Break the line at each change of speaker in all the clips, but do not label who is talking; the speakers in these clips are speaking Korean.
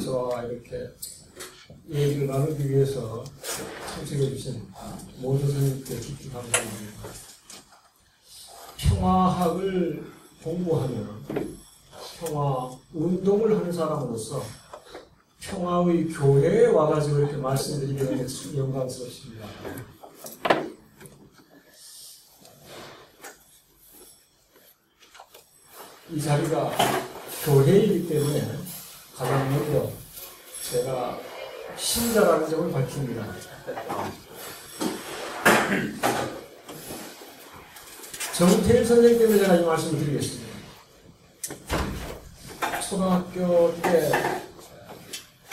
저와 이렇게 얘기를 나누기 위해서 참석해 주신 모든 선생님께 깊이 감사드립니다. 평화학을 공부하며 평화 운동을 하는 사람으로서 평화의 교회에 와가지고 이렇게 말씀드리기에 영광스럽습니다. 이 자리가 교회이기 때문에 가장 먼저 제가 신자라는 점을 밝힙니다. 정태일 선생님 때문에 제가 이 말씀을 드리겠습니다. 초등학교 때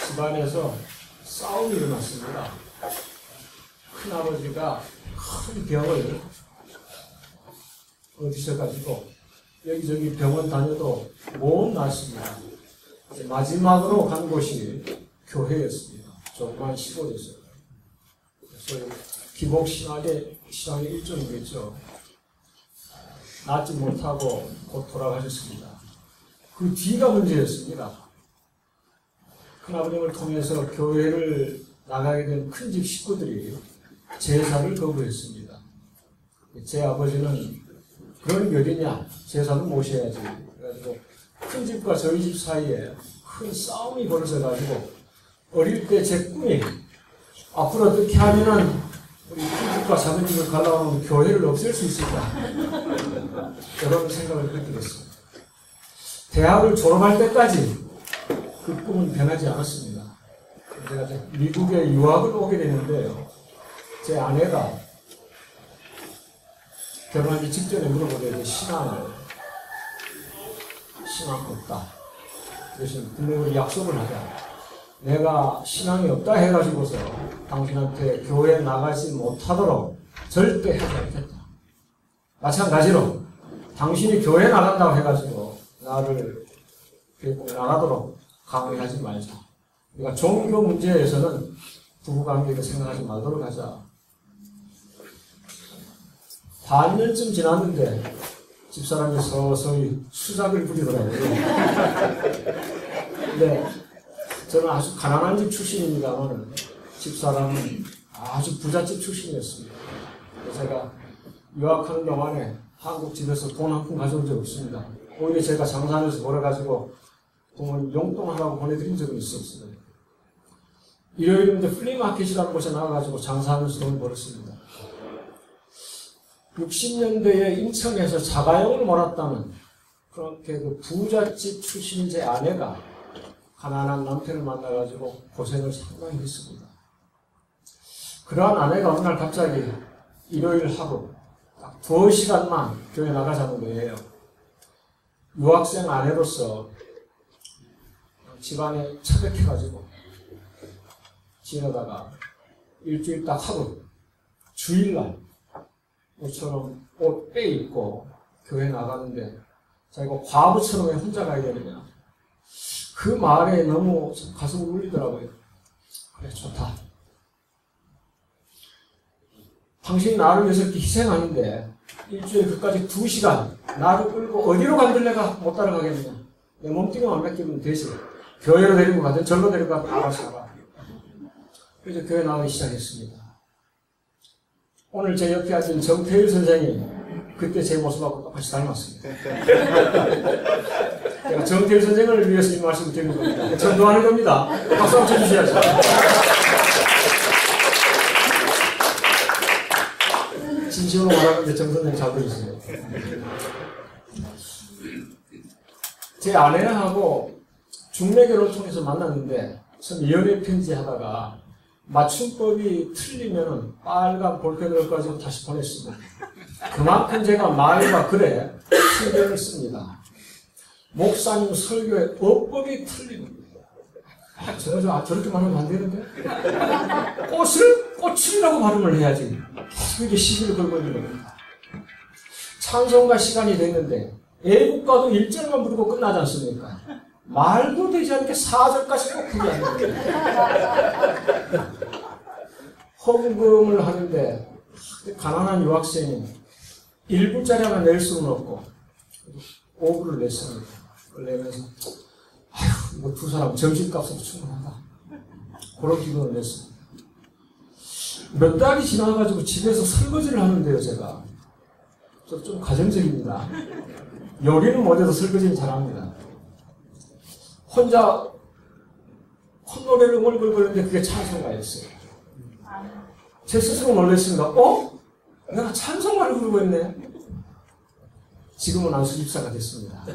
집안에서 싸움이 일어났습니다. 큰아버지가 큰 병을 얻으셔가지고 여기저기 병원 다녀도 못 낫습니다. 마지막으로 간 곳이 교회였습니다. 조그만 시골이었어요. 그래서 기복신앙의 일종이겠죠. 낫지 못하고 곧 돌아가셨습니다. 그 뒤가 문제였습니다. 큰아버님을 통해서 교회를 나가게 된 큰집 식구들이 제사를 거부했습니다. 제 아버지는 그런 일이냐, 제사는 모셔야지. 그래가지고 큰집과 저희 집 사이에 큰 싸움이 벌어져가지고 어릴 때 제 꿈이 앞으로 어떻게 하면은 우리 큰집과 작은집을 갈라놓은 교회를 없앨 수 있을까, 이런 생각을 그렇게 했습니다. 대학을 졸업할 때까지 그 꿈은 변하지 않았습니다. 제가 미국에 유학을 오게 되는데요, 제 아내가 결혼하기 직전에 물어보더니 신앙 없다. 대신 분명히 약속을 하자. 내가 신앙이 없다 해가지고서 당신한테 교회 나가지 못하도록 절대 하지 않겠다. 마찬가지로 당신이 교회 나간다고 해가지고 나를 데리고 나가도록 강요하지 말자. 그러니까 종교 문제에서는 부부관계를 생각하지 말도록 하자. 반년쯤 지났는데 집사람이 서서히 수작을 부리더라고요. 근데 저는 아주 가난한 집 출신입니다만 집사람은 아주 부잣집 출신이었습니다. 제가 유학하는 동안에 한국 집에서 돈 한 푼 가져온 적 없습니다. 오히려 제가 장사하면서 벌어가지고 돈을 용돈하라고 보내드린 적은 있었어요. 일요일인데 플리마켓이라는 곳에 나가가지고 장사하면서 돈을 벌었습니다. 60년대에 인천에서 자가용을 몰았다는 그렇게 그 부잣집 출신인 제 아내가 가난한 남편을 만나가지고 고생을 상당히 했습니다. 그러한 아내가 어느 날 갑자기 일요일 하루 딱 2시간만 교회 나가자는 거예요. 유학생 아내로서 집안에 차벽해가지고 지내다가 일주일 딱 하루 주일날 옷처럼 옷 빼입고 교회 나가는데 자기가 과부처럼 왜 혼자 가야 되느냐. 그 말에 너무 가슴을 울리더라고요. 그래, 좋다. 당신이 나를 위해서 이렇게 희생하는데 일주일 그까지 2시간 나를 끌고 어디로 간들 내가 못 따라가겠느냐. 내 몸뚱이만 안 맡기면 되지. 교회로 데리고 가든 절로 데리고 가든 알아서 알아. 그래서 교회 나가기 시작했습니다. 오늘 제 옆에 앉은 정태일 선생이 그때 제 모습하고 똑같이 닮았습니다. 제가 정태일 선생을 위해서 이 말씀을 드리는 겁니다. 전도하는 겁니다. 박수 한번 쳐주셔야죠. 진심으로 말하는데 정 선생님 잘 들으시네요. 제 아내하고 중매결혼을 통해서 만났는데 전 연애 편지 하다가 맞춤법이 틀리면은 빨간 볼펜을 가지고 다시 보냈습니다. 그만큼 제가 말과 글에 신경을 씁니다. 목사님 설교에 어법이 틀리는 거예요. 저렇게 말하면 안 되는데? 꽃이라고 발음을 해야지. 이게 시비를 걸고 있는 겁니다. 찬송가 시간이 됐는데 애국가도 1절만 부르고 끝나지 않습니까? 말도 되지 않게 4절까지 꼭 부르게 하는 거예요. 헌금을 하는데 가난한 유학생이 1불짜리 하나 낼 수는 없고 5불을 냈습니다. 그걸 내면서 아휴, 이거 두 사람 점심값으로 충분하다. 그런 기분을 냈습니다. 몇 달이 지나가지고 집에서 설거지를 하는데요, 제가. 좀 가정적입니다. 요리는 못해도 설거지는 잘합니다. 혼자 콧노래를 웅얼거리는데 그게 찬송가였어요. 제 스스로 놀랐습니다. 내가 찬송가를 부르고 있네. 지금은 안수집사가 됐습니다.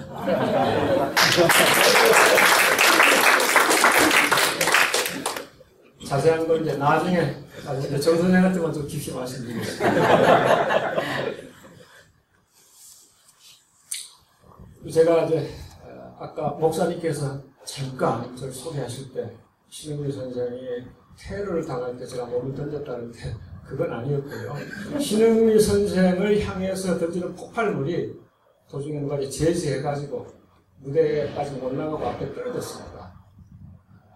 자세한 건 이제 나중에 정 선생한테만 좀 깊이 말씀드리겠습니다. 제가 이제 아까 목사님께서 잠깐 저를 소개하실 때 신흥미 선생이 테러를 당할 때 제가 몸을 던졌다는데 그건 아니었고요. 신흥미 선생을 향해서 던지는 폭발물이 도중에 누가 제지해가지고 무대까지 못 나가고 앞에 떨어졌습니다.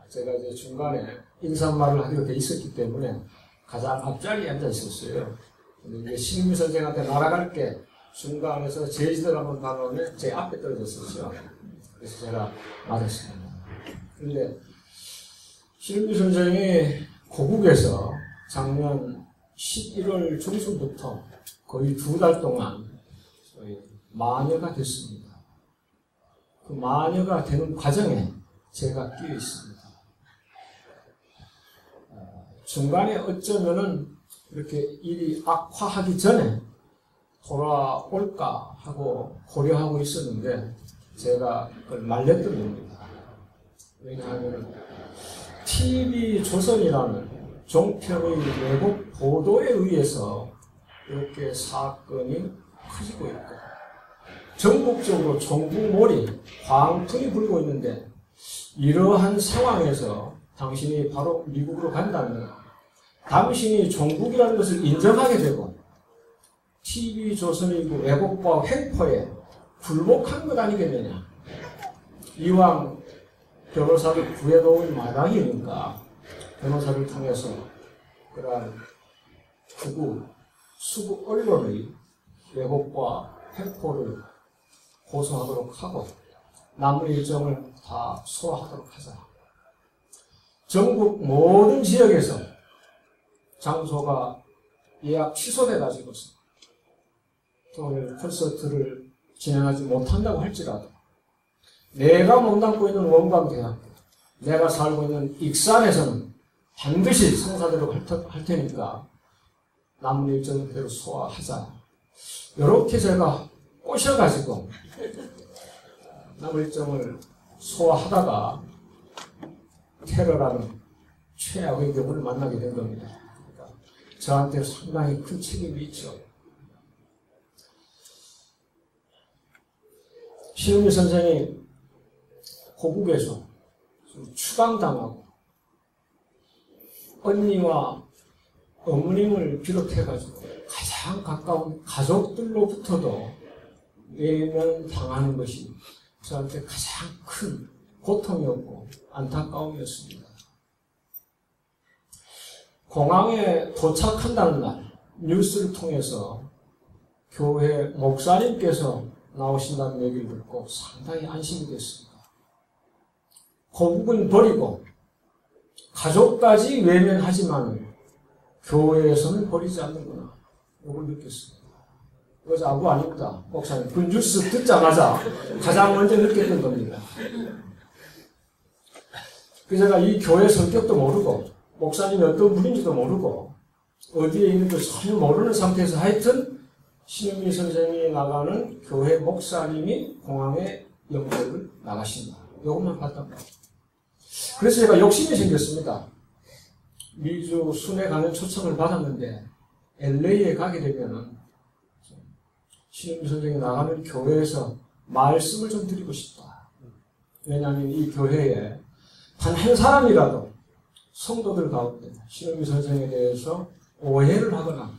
제가 이제 중간에 인사말을 하기로 돼 있었기 때문에 가장 앞자리에 앉아 있었어요. 근데 이제 신흥미 선생한테 날아갈 게 중간에서 제지들 한번 가면 제 앞에 떨어졌었죠. 그래서 제가 맞았습니다. 그런데 신흥미 선생이 고국에서 작년 11월 중순부터 거의 2달 동안 마녀가 됐습니다. 그 마녀가 되는 과정에 제가 끼어 있습니다. 중간에 어쩌면은 이렇게 일이 악화하기 전에 돌아올까 하고 고려하고 있었는데 제가 그걸 말렸던 겁니다. 왜냐하면 TV조선이라는 종편의 외국 보도에 의해서 이렇게 사건이 커지고 있고 전국적으로 종북몰이, 광풍이 불고 있는데 이러한 상황에서 당신이 바로 미국으로 간다면 당신이 종북이라는 것을 인정하게 되고 TV조선의 왜곡과 횡포에 굴복한 것 아니겠느냐. 이왕 변호사를 구해놓은 마당이니까 변호사를 통해서 그러한 극우, 수구 언론의 왜곡과 횡포를 고소하도록 하고 남은 일정을 다 소화하도록 하자. 전국 모든 지역에서 장소가 예약 취소돼가지고서 또 콘서트를 진행하지 못한다고 할지라도 내가 몸담고 있는 원광대학교, 내가 살고 있는 익산에서는 반드시 성사대로 할 테니까 남은 일정을 그대로 소화하자. 이렇게 제가 꼬셔가지고 남은 일정을 소화하다가 테러라는 최악의 경우를 만나게 된 겁니다. 그러니까 저한테 상당히 큰 책임이 있죠. 신흥미 선생이 고국에서 추방당하고 언니와 어머님을 비롯해가지고 가장 가까운 가족들로부터도 외면당하는 것이 저한테 가장 큰 고통이었고 안타까움이었습니다. 공항에 도착한다는 날 뉴스를 통해서 교회 목사님께서 나오신다는 얘기를 듣고 상당히 안심이 됐습니다. 고국은 버리고 가족까지 외면하지만 교회에서는 버리지 않는구나. 이걸 느꼈습니다. 이거 자고 아닙니다. 목사님. 그 뉴스 듣자마자 가장 먼저 느꼈던 겁니다. 그래서 제가 이 교회 성격도 모르고 목사님이 어떤 분인지도 모르고 어디에 있는지 전혀 모르는 상태에서 하여튼 신흥미 선생이 나가는 교회 목사님이 공항에 영접을 나가신다. 이것만 봤단 말이에요. 그래서 제가 욕심이 생겼습니다. 미주 순회 가는 초청을 받았는데 LA에 가게 되면은 신흥미 선생이 나가는 교회에서 말씀을 좀 드리고 싶다. 왜냐하면 이 교회에 단 한 사람이라도 성도들 가운데 신흥미 선생에 대해서 오해를 하거나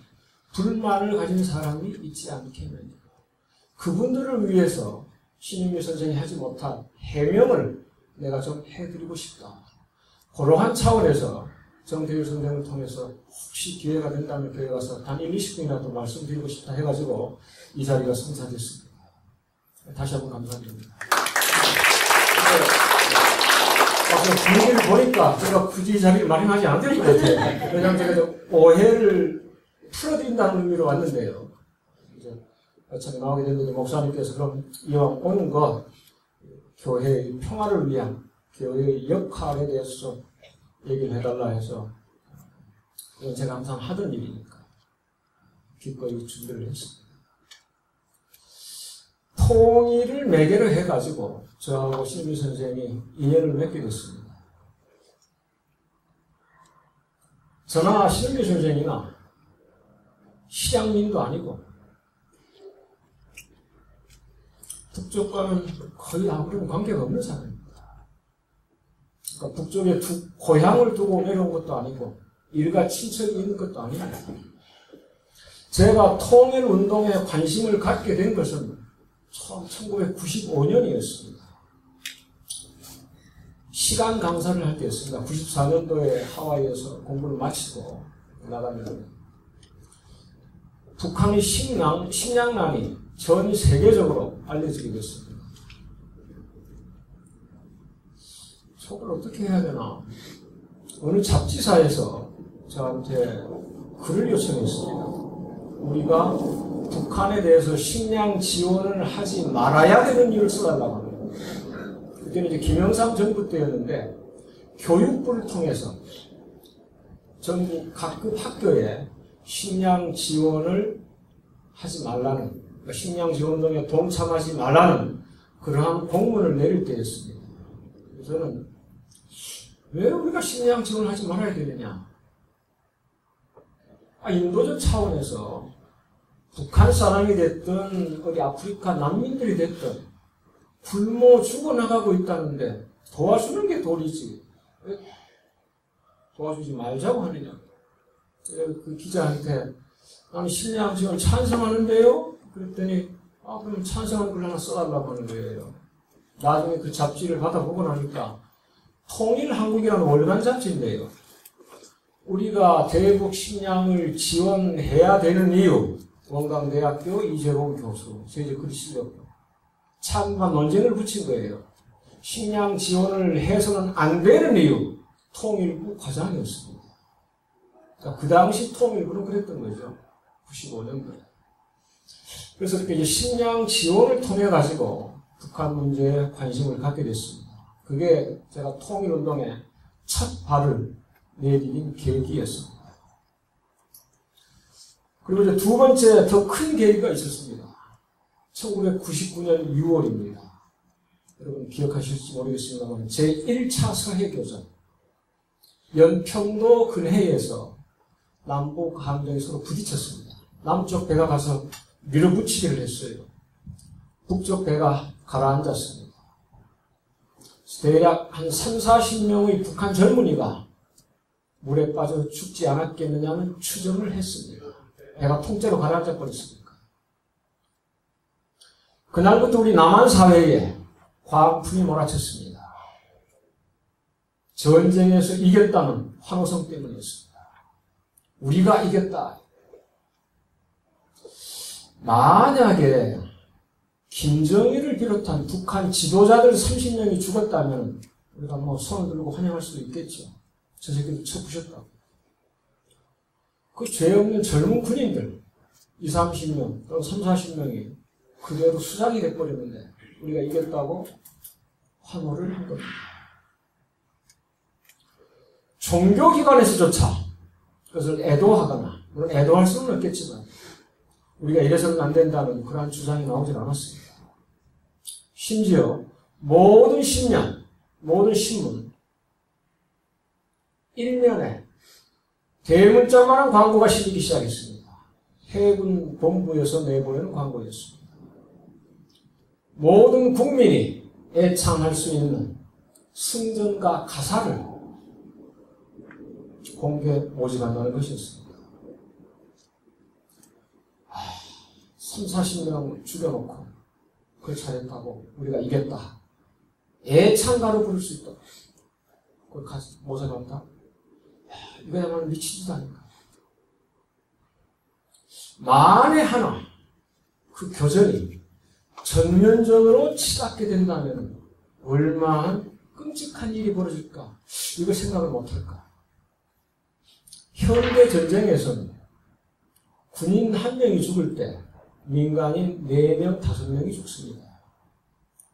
불만을 가진 사람이 있지 않겠느냐. 그분들을 위해서 신흥미 선생이 하지 못한 해명을 내가 좀 해드리고 싶다. 그러한 차원에서 정태일 선생을 통해서 혹시 기회가 된다면 교회 가서 단 1, 20분이라도 말씀드리고 싶다 해가지고 이 자리가 성사됐습니다. 다시 한번 감사드립니다. 분위기를 보니까 제가 굳이 자리를 마련하지 않을 것 같아요. 왜냐하면 제가 좀 오해를 풀어드린다는 의미로 왔는데요. 이제 어차피 나오게 됐는데 목사님께서 그럼 이왕 오는 거 교회의 평화를 위한 교회의 역할에 대해서 좀 얘기를 해달라 해서 이건 제가 항상 하던 일이니까 기꺼이 준비를 했습니다. 통일을 매개로 해가지고 저하고 신미 선생이 인연을 맺게 됐습니다. 저나 신미 선생이나 실향민도 아니고 북쪽과는 거의 아무런 관계가 없는 사람입니다. 그러니까 북쪽에 고향을 두고 내려온 것도 아니고 일가 친척이 있는 것도 아닙니다. 제가 통일운동에 관심을 갖게 된 것은 1995년이었습니다. 시간 강사를 할 때였습니다. 94년도에 하와이에서 공부를 마치고 나가면 북한의 식량난이 전 세계적으로 알려지게 됐습니다. 속을 어떻게 해야 되나? 어느 잡지사에서 저한테 글을 요청했습니다. 우리가 북한에 대해서 식량 지원을 하지 말아야 되는 이유를 써달라고 합니다. 그때는 이제 김영삼 정부 때였는데 교육부를 통해서 전국 각급 학교에 식량 지원을 하지 말라는, 그러니까 식량 지원운동에 동참하지 말라는 그러한 공문을 내릴 때였습니다. 그래서 저는 왜 우리가 식량 지원을 하지 말아야 되느냐? 인도적 차원에서 북한 사람이 됐든 어디 아프리카 난민들이 됐든 굶어 죽어나가고 있다는데 도와주는 게 도리지 왜 도와주지 말자고 하느냐. 그 기자한테 나는 식량 지원 찬성하는데요? 그랬더니 그럼 찬성하는 글 하나 써달라고 하는 거예요. 나중에 그 잡지를 받아보고 나니까 통일한국이라는 월간 잡지인데요. 우리가 대북 식량을 지원해야 되는 이유, 원광대학교 이재봉 교수, 세계 글이 실렸고 찬반 논쟁을 붙인 거예요. 식량 지원을 해서는 안 되는 이유, 통일부 과장이었습니다. 그러니까 그 당시 통일부는 그랬던 거죠. 95년도에. 그래서 이렇게 이제 식량 지원을 통해 가지고 북한 문제에 관심을 갖게 됐습니다. 그게 제가 통일운동에 첫 발을 내디딘 계기였습니다. 그리고 이제 두 번째 더 큰 계기가 있었습니다. 1999년 6월입니다. 여러분 기억하실지 모르겠습니다만 제1차 서해교전 연평도 근해에서 남북 함정이 서로 부딪혔습니다. 남쪽 배가 가서 밀어붙이기를 했어요. 북쪽 배가 가라앉았습니다. 대략 한 30-40명의 북한 젊은이가 물에 빠져 죽지 않았겠느냐는 추정을 했습니다. 배가 통째로 가라앉아 버렸으니까. 그날부터 우리 남한 사회에 광풍이 몰아쳤습니다. 전쟁에서 이겼다는 환호성 때문이었습니다. 우리가 이겼다. 만약에 김정일을 비롯한 북한 지도자들 30명이 죽었다면 우리가 손을 들고 환영할 수도 있겠죠. 저 새끼들 쳐부셨다고. 그 죄 없는 젊은 군인들 20-30명 또는 30-40명이 그대로 수장이 돼버렸는데 우리가 이겼다고 환호를 한 겁니다. 종교기관에서조차 그것을 애도하거나, 물론 애도할 수는 없겠지만 우리가 이래서는 안 된다는 그러한 주장이 나오질 않았습니다. 심지어 모든 신문, 일면에 대문짝만한 광고가 실리기 시작했습니다. 해군 본부에서 내보내는 광고였습니다. 모든 국민이 애창할 수 있는 승전가 가사를 공개 모집한다는 것이었습니다. 30-40명 죽여놓고 그걸 차렸다고 우리가 이겼다. 애창가로 부를 수 있다. 그걸 모집한다. 이거야말로 미친 짓 아닌가. 만에 하나 그 교전이 전면전으로 치닫게 된다면 얼마한 끔찍한 일이 벌어질까? 이거 생각을 못할까? 현대 전쟁에서는 군인 한 명이 죽을 때 민간인 4명, 5명이 죽습니다.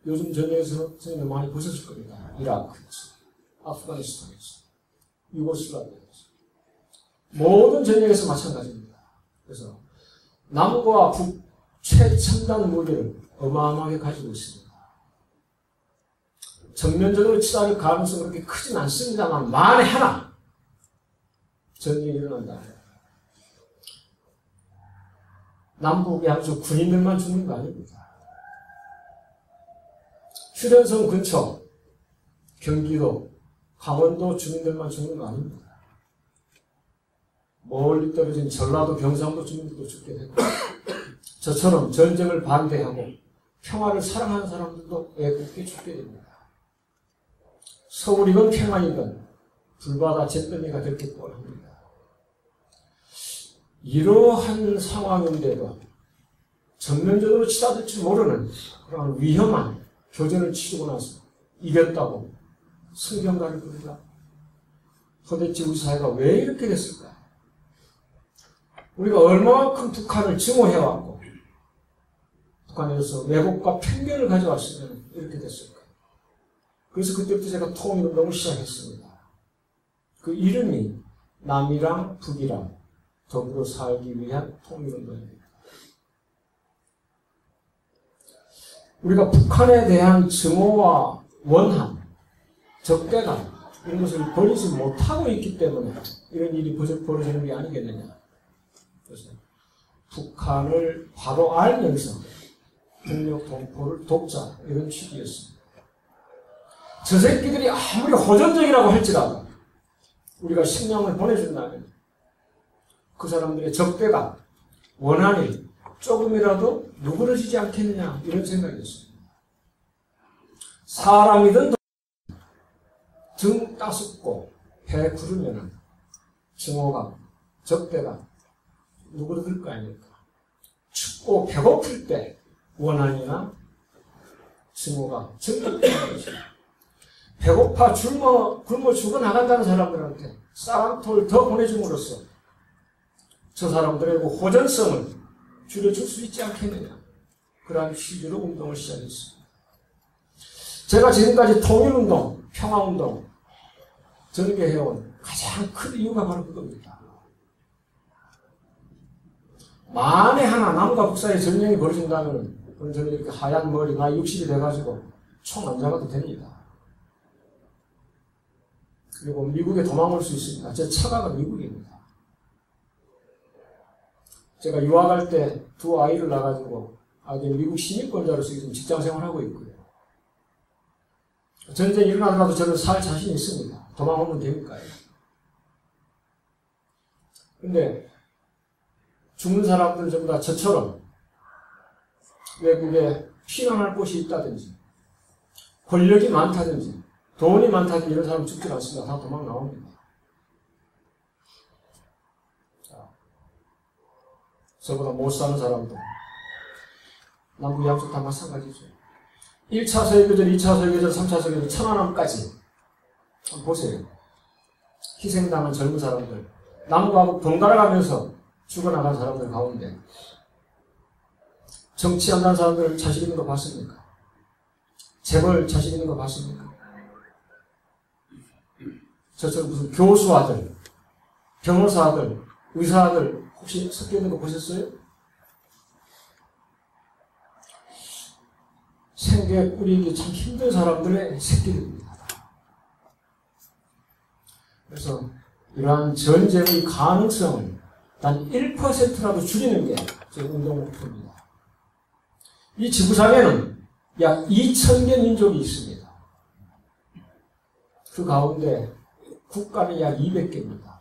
요즘 전쟁에서 선생님 많이 보셨을 겁니다. 이라크에서, 아프가니스탄에서, 유고슬라비아에서. 모든 전쟁에서 마찬가지입니다. 그래서 남과 북 최첨단 무기를 어마어마하게 가지고 있습니다. 정면적으로 치달을 가능성은 그렇게 크진 않습니다만 만에 하나 전쟁이 일어난다. 남북이 아주 군인들만 죽는 거 아닙니다. 휴전선 근처 경기도, 강원도 주민들만 죽는 거 아닙니다. 멀리 떨어진 전라도, 경상도 주민들도 죽게 되고 저처럼 전쟁을 반대하고 평화를 사랑하는 사람들도 애꿎게 죽게 됩니다. 서울이건 평안이건 불바다 잿더미가 될 게 뻔합니다. 이러한 상황인데도 전면적으로 치닫을 줄 모르는 그런 위험한 교전을 치르고 나서 이겼다고 성경가를 부르다. 도대체 우리 사회가 왜 이렇게 됐을까? 우리가 얼마만큼 북한을 증오해왔고 북한에서 왜곡과 편견을 가져왔으면 이렇게 됐을까? 그래서 그때부터 제가 통일운동을 시작했습니다. 그 이름이 남이랑 북이랑 더불어 살기 위한 통일운동입니다. 우리가 북한에 대한 증오와 원한, 적대감 이런 것을 버리지 못하고 있기 때문에 이런 일이 벌어지는 게 아니겠느냐. 그래서 북한을 바로 알면서 북녘 동포를 돕자 이런 취지였습니다. 저 새끼들이 아무리 호전적이라고 할지라도 우리가 식량을 보내준다면 그 사람들의 적대감, 원한이 조금이라도 누그러지지 않겠느냐 이런 생각이었습니다. 사람이든 등 따숩고 배 구르면 증오감, 적대감 누그러들 거 아닙니까? 춥고 배고플 때 원한이나 증오가 증폭되는 것입니다. 배고파 굶어 죽어나간다는 사람들한테 쌀 한 톨 더 보내줌으로써 저 사람들의 그 호전성을 줄여줄 수 있지 않겠느냐. 그러한 취지로 운동을 시작했습니다. 제가 지금까지 통일운동, 평화운동 전개해온 가장 큰 이유가 바로 그겁니다. 만에 하나 남과 북 사이에 전쟁이 벌어진다면 저는 이렇게 하얀 머리, 나이 60이 돼가지고 총 안 잡아도 됩니다. 그리고 미국에 도망올 수 있습니다. 제 처가가 미국입니다. 제가 유학할 때 두 아이를 낳아가지고 아직 미국 시민권자로서 지금 직장 생활하고 있고요. 전쟁이 일어나더라도 저는 살 자신이 있습니다. 도망오면 되니까요. 근데 죽는 사람들은 전부 다 저처럼 외국에 피난할 곳이 있다든지 권력이 많다든지 돈이 많다든지 이런 사람 죽지 않습니다. 다 도망 나옵니다. 저보다 못 사는 사람도 남북 양쪽 다 마찬가지죠. 1차 세계대전, 2차 세계대전, 3차 세계대전, 천안함까지 한번 보세요. 희생당한 젊은 사람들, 남과 북 번갈아가면서 죽어나간 사람들 가운데 정치한다는 사람들 자식 있는 거 봤습니까? 재벌 자식 있는 거 봤습니까? 저처럼 무슨 교수 아들, 변호사 아들, 의사 아들 혹시 섞여 있는 거 보셨어요? 생계 꾸리기 참 힘든 사람들의 새끼들입니다. 그래서 이러한 전쟁의 가능성을 단 1%라도 줄이는 게 제 운동 목표입니다. 이 지구상에는 약 2,000개 민족이 있습니다. 그 가운데 국가는 약 200개입니다.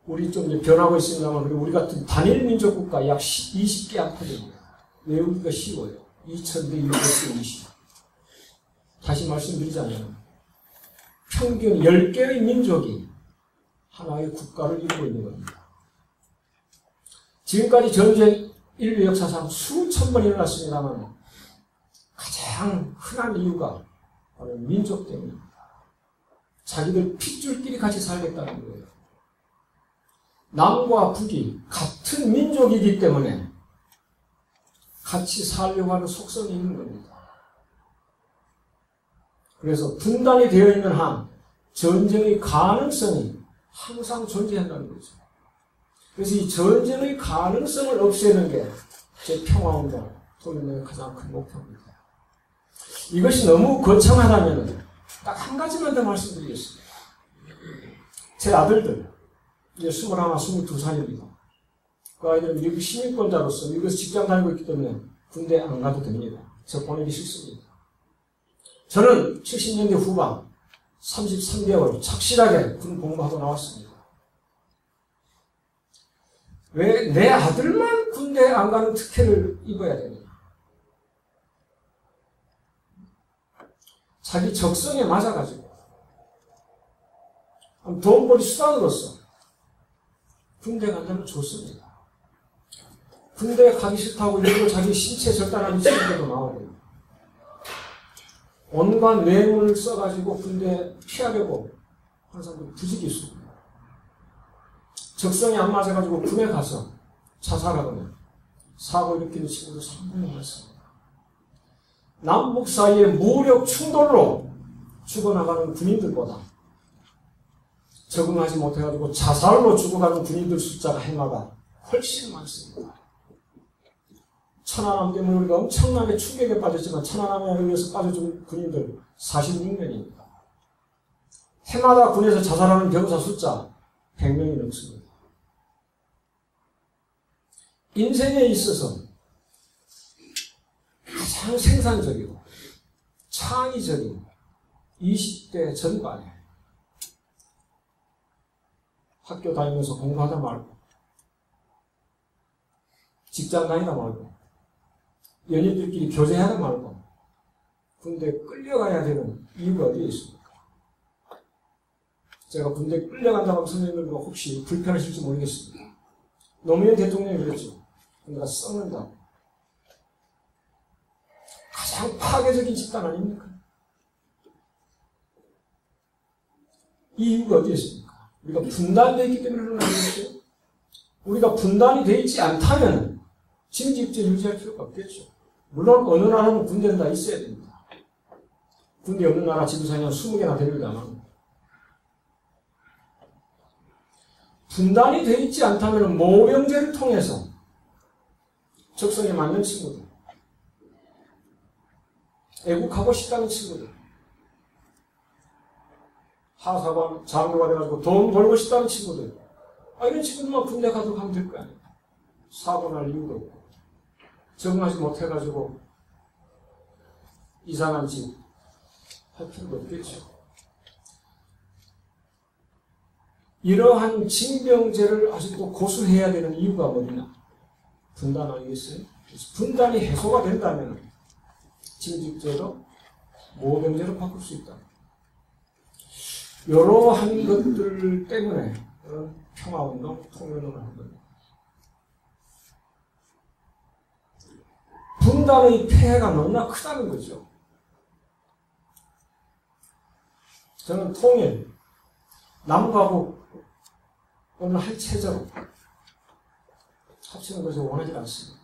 우리 좀 변하고 있습니다만, 그리고 우리 같은 단일 민족 국가 약 20개 안팎입니다. 외우기가 쉬워요. 2,000대 200대 20. 다시 말씀드리자면, 평균 10개의 민족이 하나의 국가를 이루고 있는 겁니다. 지금까지 전쟁 인류 역사상 수천 번 일어났습니다만, 가장 흔한 이유가 바로 민족 때문입니다. 자기들 핏줄끼리 같이 살겠다는 거예요. 남과 북이 같은 민족이기 때문에 같이 살려고 하는 속성이 있는 겁니다. 그래서 분단이 되어 있는 한 전쟁의 가능성이 항상 존재한다는 거죠. 그래서 이 전쟁의 가능성을 없애는 게 제 평화운동, 통일의 가장 큰 목표입니다. 이것이 너무 거창하다면 딱 한 가지만 더 말씀드리겠습니다. 제 아들들, 이제 21, 22살입니다. 그 아이들은 미국 시민권자로서 미국에서 직장 다니고 있기 때문에 군대 안 가도 됩니다. 저 보내기 싫습니다. 저는 70년대 후반 33개월 착실하게 군 복무하고 나왔습니다. 왜 내 아들만 군대 안 가는 특혜를 입어야 되느냐? 자기 적성에 맞아가지고 돈벌이 수단으로서 군대 간다면 좋습니다. 군대 가기 싫다고 일부러 자기 신체 절단하는 친구들도 나오고 온갖 뇌물을 써가지고 군대 피하려고 하는 사람들이 부지기 있습니다. 적성이 안 맞아가지고 군에 가서 자살하거나 사고 일으키는 친구도 상당히 많습니다. 남북 사이의 무력 충돌로 죽어나가는 군인들보다 적응하지 못해가지고 자살로 죽어가는 군인들 숫자가 해마다 훨씬 많습니다. 천안함 때문에 우리가 엄청나게 충격에 빠졌지만 천안함에 의해서 빠져 죽은 군인들 46명입니다. 해마다 군에서 자살하는 병사 숫자 100명이 넘습니다. 인생에 있어서 가장 생산적이고 창의적인 20대 전반에 학교 다니면서 공부하다 말고 직장 다니다 말고 연인들끼리 교제하다 말고 군대 끌려가야 되는 이유가 어디에 있습니까? 제가 군대 끌려간다고 하면 선생님들도 혹시 불편하실지 모르겠습니다. 노무현 대통령이 그랬죠. 군대가 썩는다고. 가장 파괴적인 집단 아닙니까? 이 이유가 어디에 있습니까? 우리가 분단되어 있기 때문에 그런 거 아니겠어요? 우리가 분단이 되어 있지 않다면 징집제 유지할 필요가 없겠죠. 물론 어느 나라는 군대는 다 있어야 됩니다. 군대 없는 나라 지도상이 한 20개나 되려면 분단이 되어 있지 않다면 모병제를 통해서 적성에 맞는 친구들, 애국하고 싶다는 친구들, 하사관, 장교가 돼가지고 돈 벌고 싶다는 친구들, 이런 친구들만 군대 가도록 하면 될 거 아니에요. 사고 날 이유도 없고, 적응하지 못해가지고 이상한 짓 할 필요가 없겠죠. 이러한 징병제를 아직도 고수해야 되는 이유가 뭐냐? 분단 아니겠어요? 분단이 해소가 된다면 징집제로 모병제로 바꿀 수 있다. 이러한 것들 때문에 평화운동, 통일운동을 한 겁니다. 분단의 폐해가 너무나 크다는 거죠. 저는 통일, 남과 북을 할 체제로 합치는 것을 원하지 않습니다.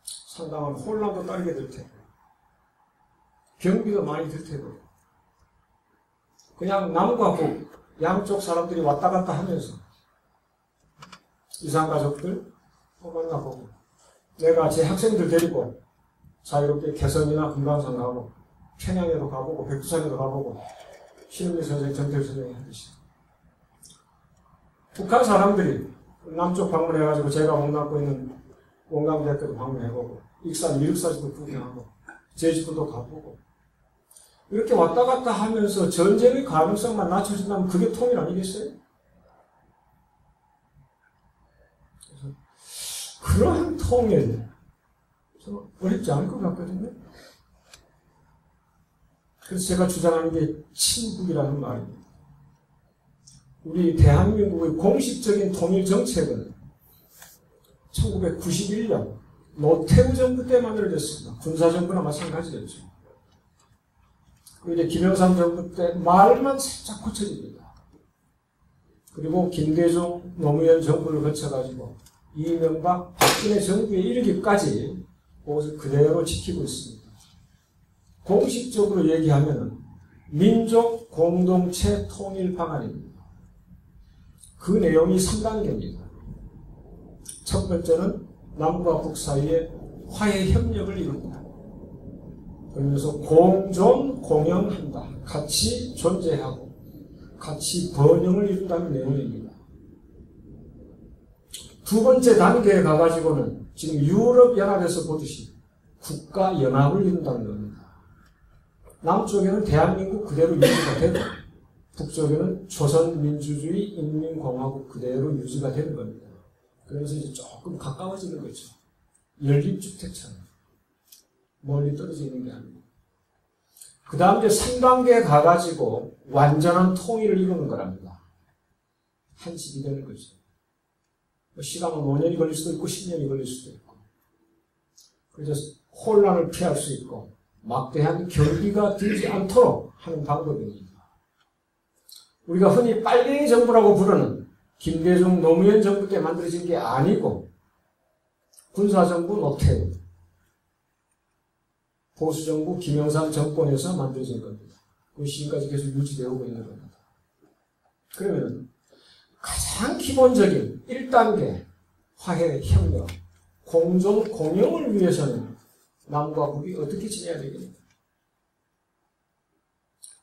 상당한 혼란도 따르게 될 테고, 경비도 많이 들 테고, 그냥 남과 북, 양쪽 사람들이 왔다 갔다 하면서 이산가족들 만나보고, 내가 제 학생들 데리고 자유롭게 개성이나 금강산 가고, 평양에도 가보고, 백두산에도 가보고, 신은미 선생, 정태일 선생이 하듯이. 북한 사람들이 남쪽 방문해가지고 제가 몸담고 있는 원광대학교도 방문해보고, 익산 이륙사지도 구경하고, 제주도도 가보고, 이렇게 왔다 갔다 하면서 전쟁의 가능성만 낮춰진다면 그게 통일 아니겠어요? 그래서 그러한 통일, 저는 어렵지 않을 것 같거든요. 그래서 제가 주장하는 게 친북이라는 말입니다. 우리 대한민국의 공식적인 통일 정책은 1991년 노태우 정부 때 만들어졌습니다. 군사정부나 마찬가지였죠. 이제 김영삼 정부 때 말만 살짝 고쳐집니다. 그리고 김대중 노무현 정부를 거쳐가지고 이명박 박근혜 정부에 이르기까지 그것을 그대로 지키고 있습니다. 공식적으로 얘기하면 민족 공동체 통일 방안입니다. 그 내용이 3단계입니다. 첫 번째는 남과 북 사이에 화해 협력을 이룬다. 그러면서 공존 공영한다. 같이 존재하고 같이 번영을 이룬다는 내용입니다. 두 번째 단계에 가가지고는 지금 유럽연합에서 보듯이 국가연합을 이룬다는 겁니다. 남쪽에는 대한민국 그대로 유지가 되고 북쪽에는 조선민주주의 인민공화국 그대로 유지가 되는 겁니다. 그래서 이제 조금 가까워지는 거죠. 연립주택처럼 멀리 떨어져 있는 게 아니고. 그 다음 이제 3단계에 가가지고 완전한 통일을 이루는 거랍니다. 한 집이 되는 거죠. 시간은 5년이 걸릴 수도 있고 10년이 걸릴 수도 있고. 그래서 혼란을 피할 수 있고 막대한 결기가 들지 않도록 하는 방법입니다. 우리가 흔히 빨갱이 정부라고 부르는 김대중 노무현 정부 때 만들어진 게 아니고 군사정부 노태우, 보수정부 김영삼 정권에서 만들어진 겁니다. 그 시기까지 계속 유지되고 있는 겁니다. 그러면 가장 기본적인 1단계 화해, 협력, 공존, 공영을 위해서는 남과 북이 어떻게 지내야 되겠습니까?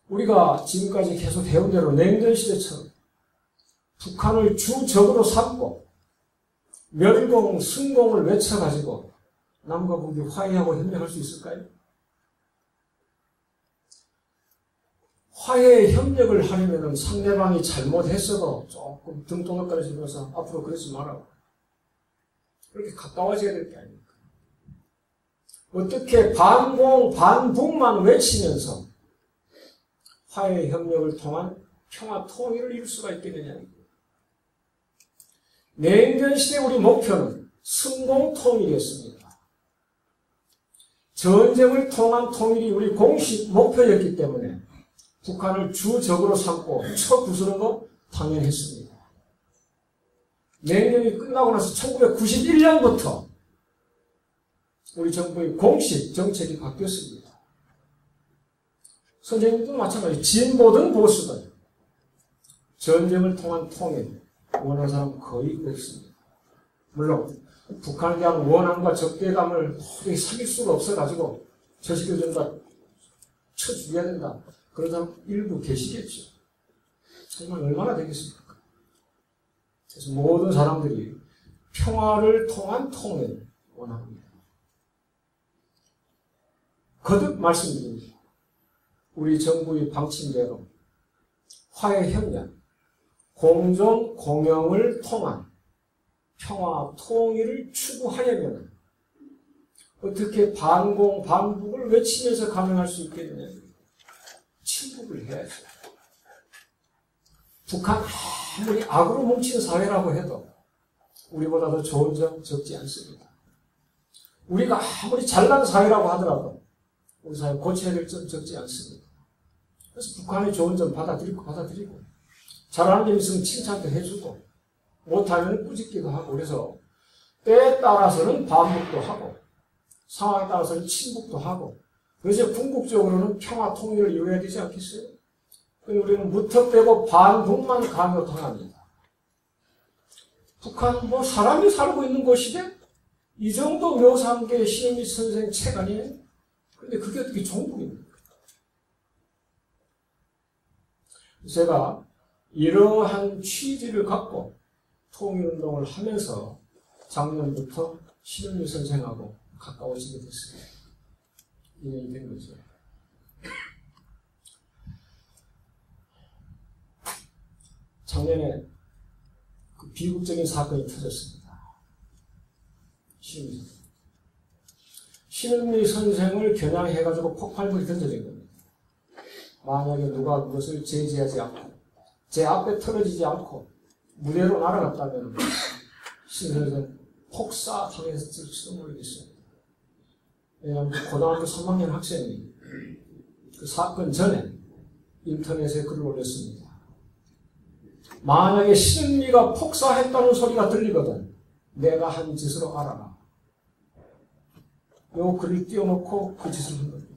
우리가 지금까지 계속 해온 대로 냉전 시대처럼 북한을 주적으로 삼고 멸공, 승공을 외쳐가지고 남과 북이 화해하고 협력할 수 있을까요? 화해 협력을 하려면 상대방이 잘못했어도 조금 등 동덕거리면서 앞으로 그러지 마라. 그렇게 가까워져야 될 게 아닙니까? 어떻게 반공, 반북만 외치면서 화해 협력을 통한 평화 통일을 이룰 수가 있겠느냐. 냉전시대 우리 목표는 승공 통일이었습니다. 전쟁을 통한 통일이 우리 공식 목표였기 때문에 북한을 주적으로 삼고 쳐부수는 거 당연했습니다. 냉전이 끝나고 나서 1991년부터 우리 정부의 공식 정책이 바뀌었습니다. 선생님도 마찬가지, 진보든 보수든 전쟁을 통한 통일 원하는 사람 거의 없습니다. 물론 북한에 대한 원한과 적대감을 도저히 사귈 수가 없어가지고 저 시기를 좀 다 쳐죽여야 된다. 그런 사람 일부 계시겠죠. 하지만 얼마나 되겠습니까? 그래서 모든 사람들이 평화를 통한 통일을 원합니다. 거듭 말씀드립니다. 우리 정부의 방침대로 화해 협력, 공존 공영을 통한 평화 통일을 추구하려면 어떻게 반공 반북을 외치면서 가능할 수 있겠느냐? 친북을 해야죠. 북한 아무리 악으로 뭉친 사회라고 해도 우리보다 더 좋은 점 적지 않습니다. 우리가 아무리 잘난 사회라고 하더라도 우리 사회 고쳐야 될 점 적지 않습니다. 그래서 북한의 좋은 점 받아들이고 잘하는 점 있으면 칭찬도 해주고 못하면 꾸짖기도 하고 그래서 때에 따라서는 반북도 하고 상황에 따라서는 친북도 하고 그래서 궁극적으로는 평화 통일을 이루어야 되지 않겠어요? 우리는 무턱대고 반북만 강요당합니다. 북한 뭐 사람이 살고 있는 곳이래? 이 정도 묘사한 게 신임미 선생 책 아니에요? 근데 그게 어떻게 종북입니까? 제가 이러한 취지를 갖고 통일운동을 하면서 작년부터 신임미 선생하고 가까워지게 됐어요. 인연이 된 거죠. 작년에 그 비극적인 사건이 터졌습니다. 신은미 선생을 겨냥해가지고 폭발물이 던져진 겁니다. 만약에 누가 그것을 제지하지 않고 제 앞에 틀어지지 않고 무대로 날아갔다면 신 선생 폭사당했을지도 모르겠습니다. 왜냐하면 고등학교 3학년 학생이 그 사건 전에 인터넷에 글을 올렸습니다. 만약에 신은미가 폭사했다는 소리가 들리거든 내가 한 짓으로 알아라. 요 글을 띄워놓고 그 짓을 한 겁니다.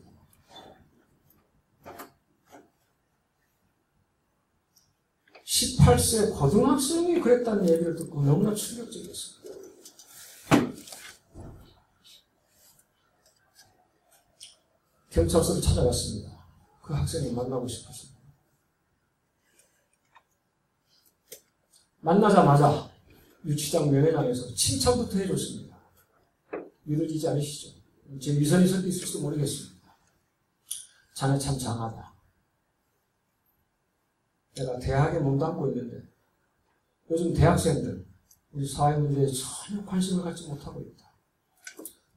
(18세) 고등학생이 그랬다는 얘기를 듣고 너무나 충격적이었습니다. 경찰서를 찾아갔습니다. 그 학생을 만나고 싶었습니다. 만나자마자 유치장 면회장에서 칭찬부터 해줬습니다. 믿어지지 않으시죠? 제 위선이 섞여 있을지도 모르겠습니다. 자네 참 장하다. 내가 대학에 몸담고 있는데 요즘 대학생들 우리 사회 문제에 전혀 관심을 갖지 못하고 있다.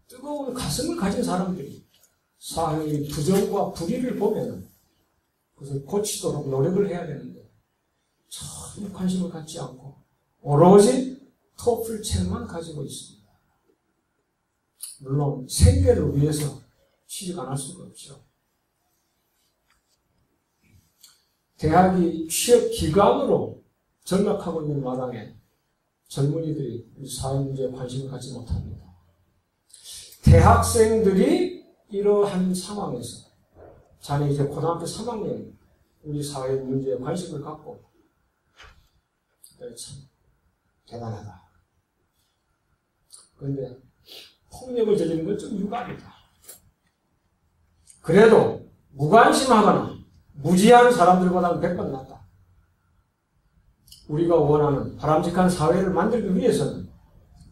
뜨거운 가슴을 가진 사람들이 사회의 부정과 불의를 보면 그것을 고치도록 노력을 해야 되는데 전혀 관심을 갖지 않고 오로지 토플 책만 가지고 있습니다. 물론 생계를 위해서 취직 안 할 수가 없죠. 대학이 취업 기관으로 전락하고 있는 마당에 젊은이들이 사회 문제에 관심을 갖지 못합니다. 대학생들이 이러한 상황에서 자네 이제 고등학교 3학년 우리 사회 문제에 관심을 갖고 참 대단하다. 그런데 폭력을 저지르는 건 좀 유감이다. 그래도 무관심하거나 무지한 사람들보다는 100번 낫다. 우리가 원하는 바람직한 사회를 만들기 위해서는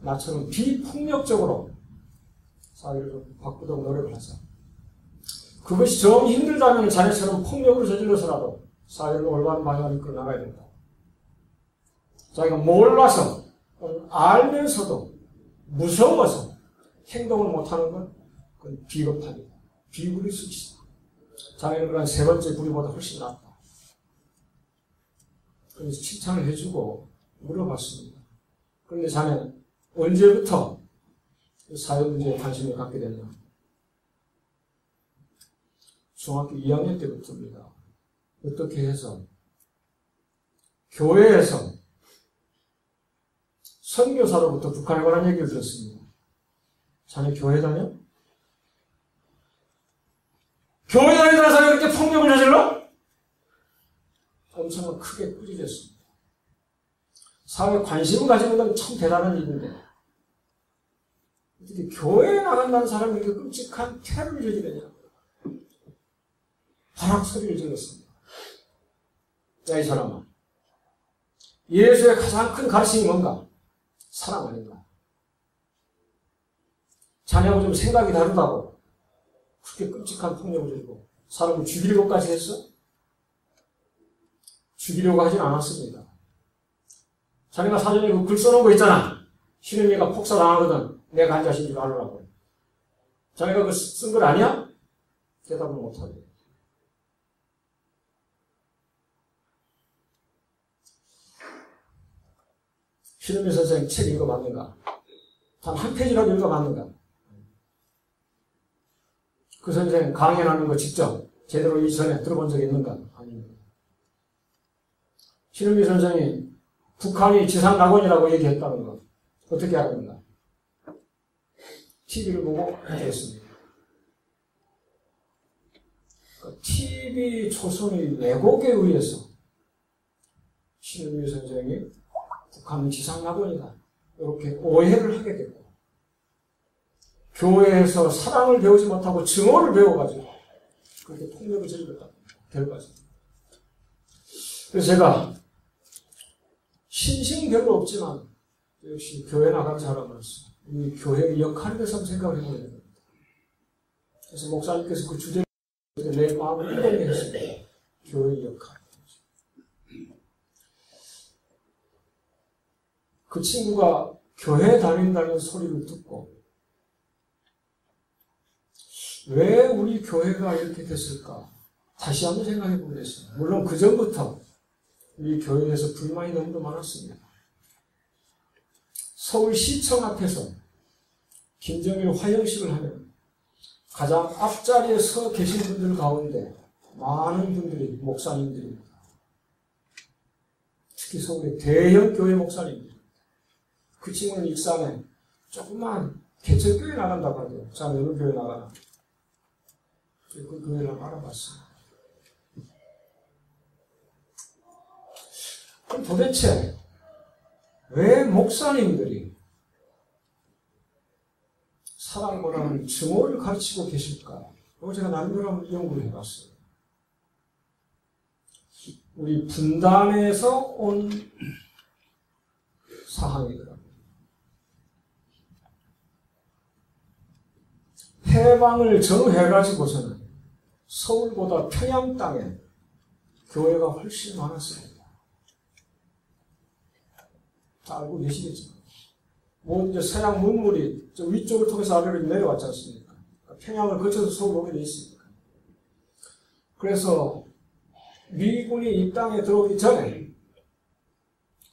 나처럼 비폭력적으로 사회를 좀 바꾸도록 노력을 하자. 그것이 좀 힘들다면 자네처럼 폭력으로 저질러서라도 사회를 올바른 방향으로 이끌어 나가야 된다. 자기가 몰라서 알면서도 무서워서 행동을 못하는 건 그건 비겁합니다. 비굴의 수치다. 자기는 그런 세 번째 부류보다 훨씬 낫다. 그래서 칭찬을 해주고 물어봤습니다. 그런데 자네는 언제부터 사회 문제에 관심을 갖게 됐나? 중학교 2학년 때부터입니다. 어떻게 해서 교회에서 선교사로부터 북한에 관한 얘기를 들었습니다. 자네 교회 다녀? 교회 다니는 사람이 그렇게 폭력을 저질러? 엄청 크게 꾸짖었습니다. 사회에 관심을 가지는 건 참 대단한 일인데 어떻게 교회에 나간다는 사람이 이렇게 끔찍한 테러를 저지르냐? 바락 소리를 질렀습니다. 야, 이 사람아. 예수의 가장 큰 가르침이 뭔가? 사랑 아닌가? 자네하고 좀 생각이 다르다고 그렇게 끔찍한 폭력을 저지르고 사람을 죽이려고까지 했어? 죽이려고 하진 않았습니다. 자네가 사전에 그 글 써놓은 거 있잖아. 신은미가 폭사당하거든. 내가 한 자식인 줄 알으라고. 자네가 그 쓴 글 아니야? 대답을 못하게. 신은미 선생님 책 읽어봤는가? 단 한 페이지라도 읽어봤는가? 그 선생 강연하는 거 직접 제대로 이전에 들어본 적이 있는가? 아닙니다. 신은미 선생이 북한이 지상낙원이라고 얘기했다는 거 어떻게 알았는가? TV를 보고 얘기했습니다. TV 초선의 왜곡에 의해서 신은미 선생이 북한은 지상낙원이다 이렇게 오해를 하게 됐고 교회에서 사랑을 배우지 못하고 증오를 배워가지고 그렇게 폭력을 저질렀다 결과입니다. 그래서 제가 신심 별로 없지만 역시 교회 나간 사람으로서 이 교회의 역할에 대해서 한번 생각을 해보야 됩니다. 그래서 목사님께서 그 주제를 내 마음을 이동해 했습니다. 교회의 역할. 그 친구가 교회 다닌다는 소리를 듣고 왜 우리 교회가 이렇게 됐을까? 다시 한번 생각해 보겠습니다. 물론 그 전부터 우리 교회에서 불만이 너무도 많았습니다. 서울시청 앞에서 김정일 화영식을 하면 가장 앞자리에 서 계신 분들 가운데 많은 분들이 목사님들입니다. 특히 서울의 대형 교회 목사님들. 그 친구는 익산에 조그만 개척교회 나간다고 하대요. 자, 어느 교회 나가나? 그 교회를 알아봤어요. 그럼 도대체 왜 목사님들이 사랑보다는 증오를 가르치고 계실까? 제가 나름대로 연구를 해봤어요. 우리 분단에서 온 사항이더라고요. 해방을 정해가지고서는 서울보다 평양 땅에 교회가 훨씬 많았습니다. 다 알고 계시겠죠? 이제 서양 문물이 저 위쪽을 통해서 아래로 내려왔지 않습니까? 평양을 거쳐서 서울 오게 돼 있으니까. 그래서 미군이 이 땅에 들어오기 전에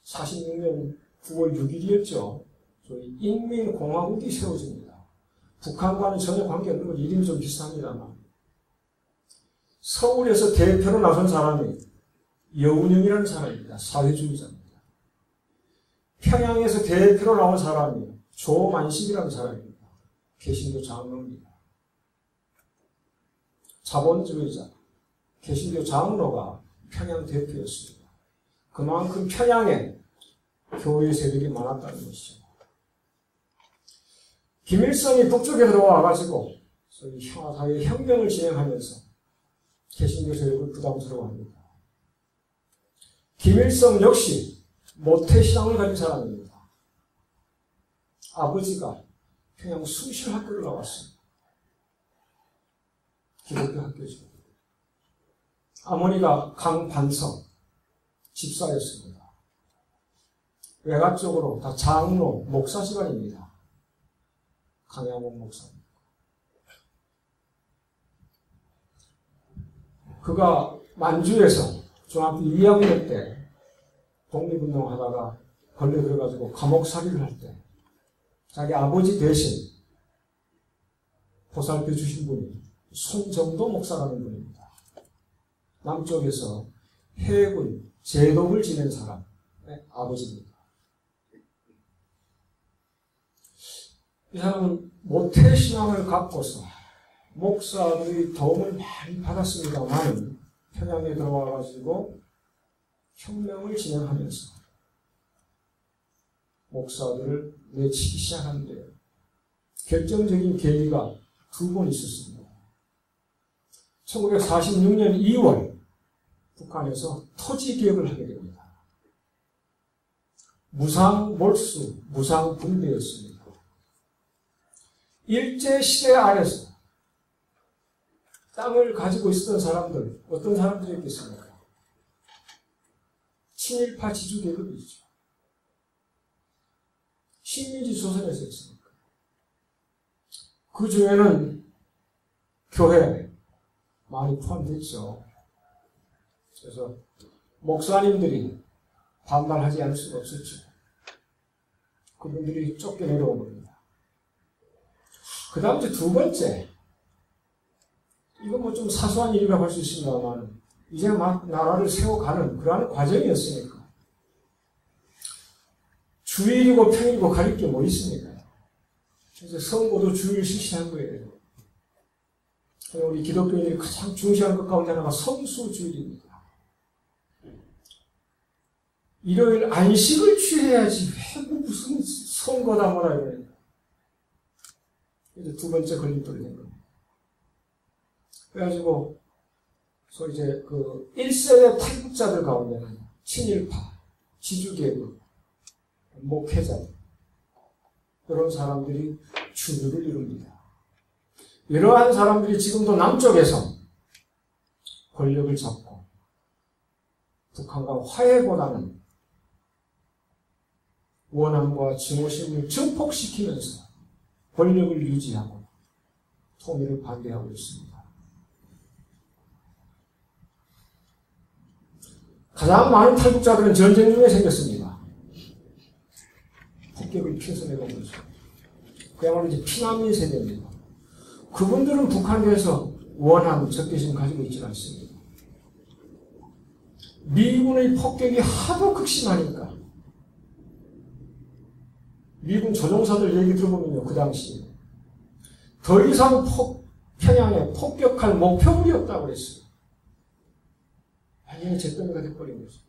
46년 9월 6일이었죠. 저희 인민공화국이 세워집니다. 북한과는 전혀 관계없는 건 이름이 좀 비슷합니다만 서울에서 대표로 나선 사람이 여운형이라는 사람입니다. 사회주의자입니다. 평양에서 대표로 나온 사람이 조만식이라는 사람입니다. 개신교 장로입니다. 자본주의자, 개신교 장로가 평양 대표였습니다. 그만큼 평양에 교회 세력이 많았다는 것이죠. 김일성이 북쪽에 들어와가지고 사회 혁명을 진행하면서 개신교 세력을 부담스러워합니다. 김일성 역시 모태신앙을 가진 사람입니다. 아버지가 평양 숭실학교를 나왔습니다. 기독교 학교죠. 어머니가 강반성 집사였습니다. 외가 쪽으로 다 장로, 목사 집안입니다. 강양원 목사입니다. 그가 만주에서 중학교 2학년 때 독립운동하다가 걸려 들어가지고 감옥살이를 할 때 자기 아버지 대신 보살펴 주신 분이 손정도 목사라는 분입니다. 남쪽에서 해군, 제독을 지낸 사람의 아버지입니다. 이 사람은 모태신앙을 갖고서 목사들의 도움을 많이 받았습니다만 평양에 들어와가지고 혁명을 진행하면서 목사들을 내치기 시작하는데요. 결정적인 계기가 두 번 있었습니다. 1946년 2월 북한에서 토지개혁을 하게 됩니다. 무상몰수, 무상분배였습니다. 일제시대 아래서 땅을 가지고 있었던 사람들, 어떤 사람들이었겠습니까? 친일파 지주계급이죠. 식민지 조선에서 했으니까. 그 중에는 교회 많이 포함됐죠. 그래서 목사님들이 반발하지 않을 수가 없었죠. 그분들이 쫓겨내려온 겁니다. 그 다음 이제 두 번째, 이건 뭐 좀 사소한 일이라고 할 수 있습니다만 이제 막 나라를 세워가는 그러한 과정이었으니까 주일이고 평일이고 가릴 게 뭐 있습니까? 그래서 선거도 주일 실시한 거예요. 우리 기독교인들이 가장 중시하는 것 가운데 하나가 성수주일입니다. 일요일 안식을 취해야지 왜 무슨 선거다 뭐라 이래요. 이제 두 번째 걸림돌이 된 겁니다. 그래가지고 소위 이제 그 1세대 탈북자들 가운데는 친일파, 지주계급, 목회자 이런 사람들이 주류를 이룹니다. 이러한 사람들이 지금도 남쪽에서 권력을 잡고 북한과 화해보다는 원함과 증오심을 증폭시키면서 권력을 유지하고 통일을 반대하고 있습니다. 가장 많은 탈북자들은 전쟁 중에 생겼습니다. 폭격을 피해서 내려온 거죠. 그야말로 이제 피난민 세대입니다. 그분들은 북한교에서 원함, 적개심 가지고 있지 않습니다. 미군의 폭격이 하도 극심하니까 미군 조종사들 얘기 들어보면요, 그 당시에 더 이상 평양에 폭격할 목표물이 없다고 그랬어요. 완전히 잿더미가 돼버린 거죠.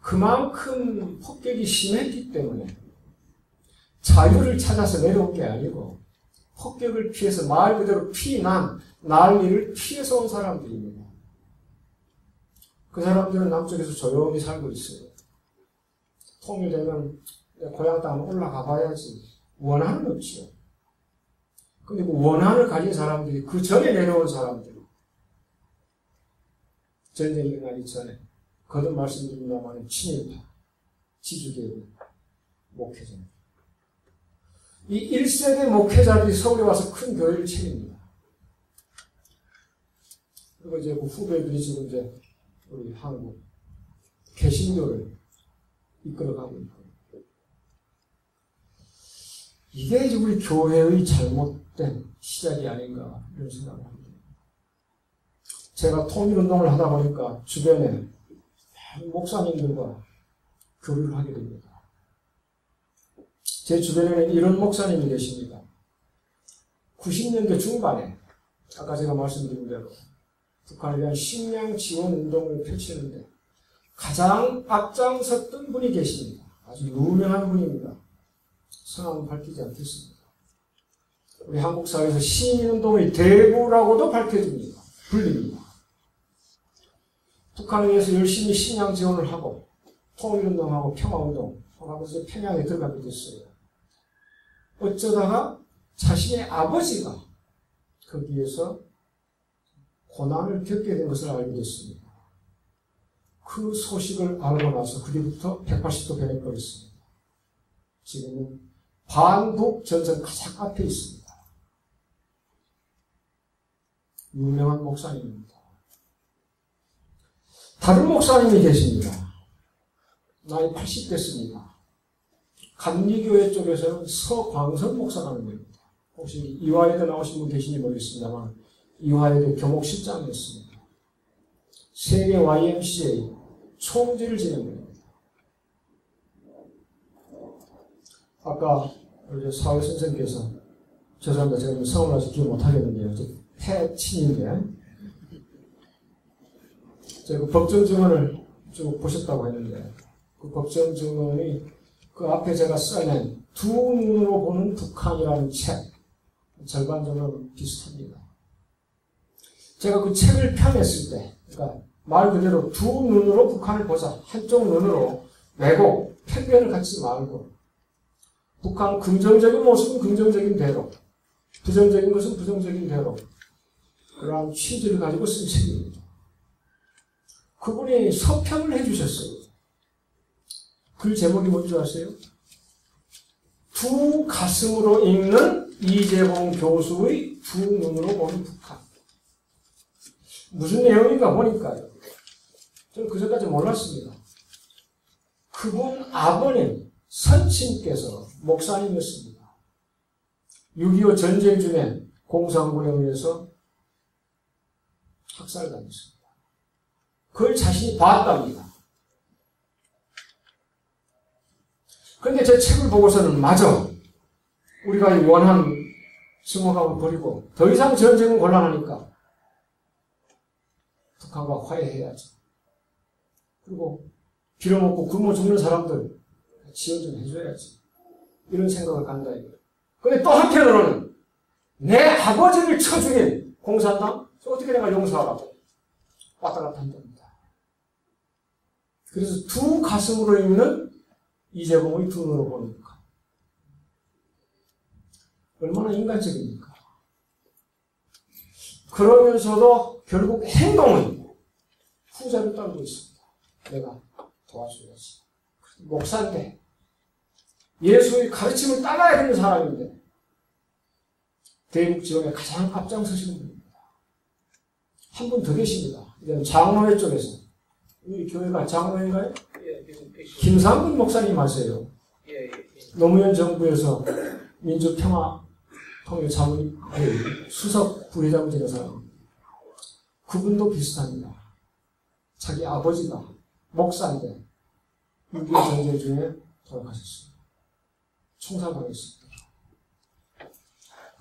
그만큼 폭격이 심했기 때문에 자유를 찾아서 내려온 게 아니고 폭격을 피해서 말 그대로 피난 난리를 피해서 온 사람들입니다. 그 사람들은 남쪽에서 조용히 살고 있어요. 통일되면 고향 땅 올라가 봐야지. 원한은 없지요. 근데 그 원한을 가진 사람들이 그 전에 내려온 사람들, 전쟁이 일어나기 전에 거듭 말씀드립니다만 친일파, 지주계의 목회자. 이 1세대 목회자들이 서울에 와서 큰 교회를 차립니다. 그리고 이제 그 후배들이 지금 이제 우리 한국 개신교를 이끌어가고 있고, 이게 이제 우리 교회의 잘못된 시작이 아닌가 이런 생각을 합니다. 제가 통일운동을 하다 보니까 주변에 목사님들과 교류를 하게 됩니다. 제 주변에는 이런 목사님이 계십니다. 90년대 중반에 아까 제가 말씀드린 대로 북한에 대한 식량 지원 운동을 펼치는데 가장 앞장섰던 분이 계십니다. 아주 유명한 분입니다. 성함은 밝히지 않겠습니다. 우리 한국 사회에서 시민운동의 대부라고도 밝혀집니다. 불립니다. 북한에 의해서 열심히 식량 지원을 하고 통일운동하고 평화운동 하면서 평양에 들어가게 됐어요. 어쩌다가 자신의 아버지가 거기에서 고난을 겪게 된 것을 알게 됐습니다. 그 소식을 알고 나서 그때부터 180도 변해버렸습니다. 지금은 반북 전선 가장 앞에 있습니다. 유명한 목사님입니다. 다른 목사님이 계십니다. 나이 80대입니다. 감리교회 쪽에서는 서광선 목사라는 겁니다. 혹시 이화여대 나오신 분 계신지 모르겠습니다만 이화여대 교목실장이었습니다. 세계 YMCA 총재를 지낸 분입니다. 아까 우리 사회 선생님께서 죄송합니다. 제가 성을 아직 기억 못하겠는데요. 태친인데 제가 그 법정 증언을 쭉 보셨다고 했는데 그 법정 증언이 그 앞에 제가 써낸 두 눈으로 보는 북한이라는 책 절반 정도는 비슷합니다. 제가 그 책을 펴냈을 때 그러니까 말 그대로 두 눈으로 북한을 보자. 한쪽 눈으로 왜곡, 편견을 갖지 말고 북한 긍정적인 모습은 긍정적인 대로 부정적인 것은 부정적인 대로 그러한 취지를 가지고 쓴 책입니다. 그분이 서평을 해주셨어요. 글 제목이 뭔지 아세요? 두 가슴으로 읽는 이재봉 교수의 두 눈으로 보는 북한. 무슨 내용인가 보니까요. 저는 그전까지 몰랐습니다. 그분 아버님, 선친께서 목사님이었습니다. 6.25 전쟁 중에 공산군에 의해서 학살당했습니다. 그걸 자신이 봤답니다. 그런데 제 책을 보고서는 맞아. 우리가 이 원한 증오감을 버리고 더 이상 전쟁은 곤란하니까 북한과 화해해야지. 그리고 빌어먹고 굶어 죽는 사람들 지원 좀 해줘야지. 이런 생각을 간다 이거예요. 그런데 또 한편으로는 내 아버지를 쳐 죽인 공산당 어떻게 내가 용서하라고 왔다 갔다 한답니다. 그래서 두 가슴으로 읽는 이재봉의 두 눈으로 보는 북한. 얼마나 인간적입니까? 그러면서도 결국 행동은 후자를 따르고 있습니다. 내가 도와줘야지. 목사인데 예수의 가르침을 따라야 되는 사람인데 대북 지원에 가장 앞장서시는 분입니다. 한 분 더 계십니다. 이제는 장로회 쪽에서 우리 교회가 장로회인가요? 김상근 목사님 아세요? 노무현 정부에서 민주평화통일자문회 수석 부회장 지낸 사람. 그분도 비슷합니다. 자기 아버지가 목사인데 6.25 전쟁 중에 돌아가셨습니다. 총살당했습니다.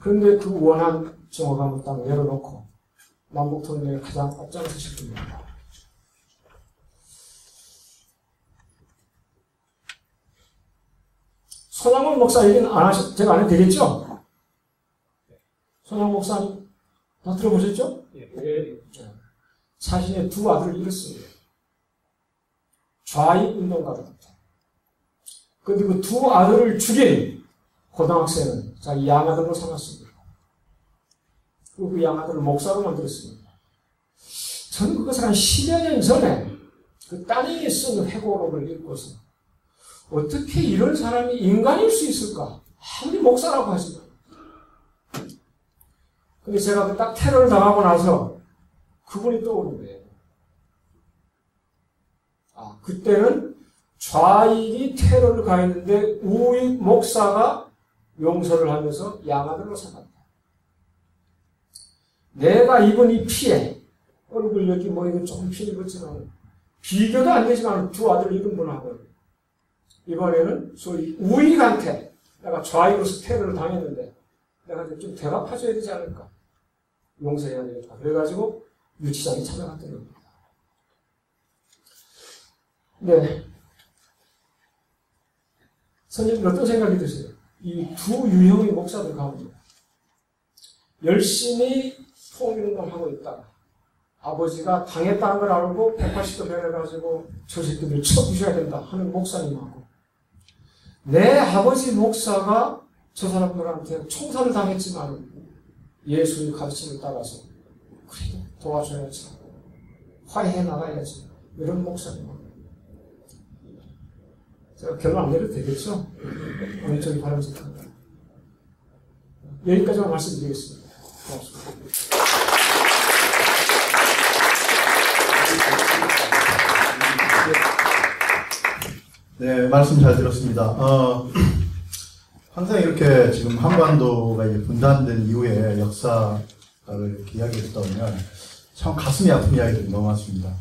그런데 그 원한 정어감을 딱 내려놓고 남북통일에 가장 앞장서실 겁니다. 손양원 목사 얘기는 제가 안 해도 되겠죠? 손양원 목사님 다 들어보셨죠? 예. 자신의 두 아들을 잃었어요. 좌익 운동가들부터. 그런데 그 두 아들을 죽인 고등학생은 자기 양아들로 삼았습니다. 그리고 그 양아들을 목사로 만들었습니다. 저는 그것을 한 10여 년 전에 그 따님이 쓴 회고록을 읽고서 어떻게 이런 사람이 인간일 수 있을까? 아무리 목사라고 하지만. 근데 제가 딱 테러를 당하고 나서 그분이 떠오른 거예요. 그때는 좌익이 테러를 가했는데 우익 목사가 용서를 하면서 양아들로 삼았다. 내가 입은 이 피해, 얼굴 여기 뭐 이거 조금 피해 입었지만 비교도 안 되지만 두 아들 잃은 분하고 이번에는 소위 우익한테 내가 좌익으로서 테러를 당했는데 내가 좀 대답해줘야 되지 않을까? 용서해야 되겠다. 그래가지고 유치장에 찾아갔던 겁니다. 네. 선생님 어떤 생각이 드세요? 이 두 유형의 목사들 가운데 열심히 통일운동을 하고 있다가 아버지가 당했다는 걸 알고 180도 변해가지고 저 새끼들 쳐부셔야 된다 하는 목사님하고 내 아버지 목사가 저 사람들한테 총살을 당했지만 예수의 가르침을 따라서 그래도 도와줘야지 화해해 나가야지 이런 목사님 제가 결론 안 내려도 되겠죠? 어느 쪽이 바람직한가 여기까지만 말씀드리겠습니다. 고맙습니다.
네, 말씀 잘 들었습니다. 항상 이렇게 지금 한반도가 이제 분단된 이후에 역사를 이렇게 이야기했다 보면 참 가슴이 아픈 이야기들이 너무 많습니다.